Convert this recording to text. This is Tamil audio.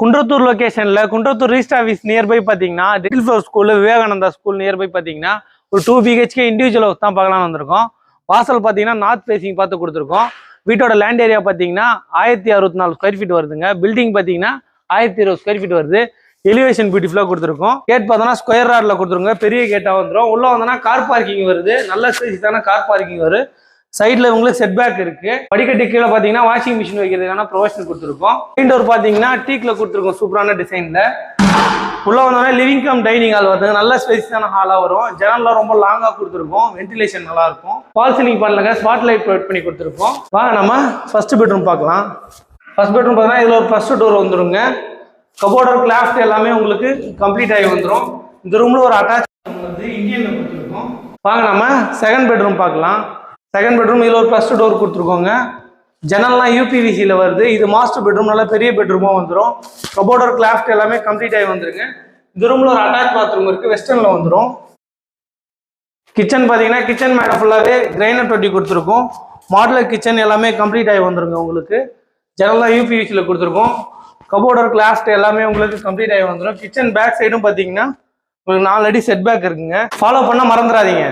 குன்றத்தூர் லொகேஷன்ல குன்றத்தூர் ரிஜிஸ்டர் ஆஃபீஸ் நியர்பை பார்த்தீங்கன்னா little flower school Vivekananda school nearby பார்த்தீங்கன்னா ஒரு 2 BHK இண்டிவிஜுவல் ஹவுஸ் தான் பார்க்கலாம்னு வந்திருக்கோம். வாசல் பார்த்தீங்கன்னா நார்த் ஃபேசிங் பார்த்து கொடுத்துருக்கோம். வீட்டோட லேண்ட் ஏரியா பார்த்தீங்கன்னா 1064 ஸ்கொயர் ஃபீட் வருதுங்க. பில்டிங் பார்த்தீங்கன்னா 1020 ஸ்கொயர் ஃபீட் வருது. எலிவேஷன் பியூட்டிஃபுல்லாக கொடுத்துருக்கோம். கேட் பார்த்தோன்னா ஸ்கொயர் ராட்ல கொடுத்துருங்க. பெரிய கேட்டாக வந்துடும். உள்ள வந்தோன்னா கார் பார்க்கிங் வருது. நல்ல ஸ்பேஸான கார் பார்க்கிங் வரும். சைட்ல உங்களுக்கு செட் பேக் இருக்கு. படிக்கட்டு கீழே பாத்தீங்கன்னா வாஷிங் மிஷின் வைக்கிறதுக்கான ப்ரொவிஷன் கொடுத்துருக்கோம். மெயின் டோர் பாத்தீங்கன்னா டீக்ல கொடுத்துருக்கோம். சூப்பரான டிசைன்ல. உள்ள வந்தோன்னா லிவிங் கம் டைனிங் ஹால் வருது. நல்ல ஸ்பேஸான ஹாலா வரும். ஜன்னல்லாம் ரொம்ப லாங்கா கொடுத்துருக்கோம். வென்டிலேஷன் நல்லா இருக்கும். ஃபால் சீலிங் பண்ணலங்க. ஸ்பாட் லைட் ப்ரொவைட் பண்ணி கொடுத்துருக்கோம். வாங்க நம்ம ஃபர்ஸ்ட் பெட்ரூம் பார்க்கலாம். ஃபர்ஸ்ட் பெட்ரூம் பார்த்தீங்கன்னா இதுல ஒரு ஃபர்ஸ்ட் டோர் வந்துருங்க. கபோர்டர் கிளாஃப்ட் எல்லாமே உங்களுக்கு கம்ப்ளீட் ஆகி வந்துடும். இந்த ரூம்ல ஒரு அட்டாச் வந்து இந்தியன்ல கொடுத்துருக்கோம். வாங்க நம்ம செகண்ட் பெட்ரூம் பார்க்கலாம். செகண்ட் பெட்ரூம் இதில் ஒரு ஃபர்ஸ்ட் டோர் கொடுத்துருக்கோங்க. ஜன்னல்லாம் யூபிவிசியில் வருது. இது மாஸ்டர் பெட்ரூம். நல்லா பெரிய பெட்ரூமாக வந்துடும். கபோர்டர் கிளாஃப்ட் எல்லாமே கம்ப்ளீட் ஆகி வந்துருங்க. இந்த ரூமில் ஒரு அட்டாச் பாத்ரூம் இருக்குது. வெஸ்டர்னில் வந்துடும். கிச்சன் பார்த்தீங்கன்னா கிச்சன் மேலே ஃபுல்லாகவே கிரைனட் ஒட்டி கொடுத்துருக்கோம். மாடுலர் கிச்சன் எல்லாமே கம்ப்ளீட் ஆகி வந்துருங்க உங்களுக்கு. ஜன்னல்லாம் யூபிவிசியில் கொடுத்துருக்கோம். கபோர்டர் கிளாஃப்ட் எல்லாமே உங்களுக்கு கம்ப்ளீட் ஆகி வந்துடும். கிச்சன் பேக் சைடும் பார்த்தீங்கன்னா உங்களுக்கு 4 அடி செட் பேக் இருக்குங்க. ஃபாலோ பண்ண மறந்துடாதீங்க.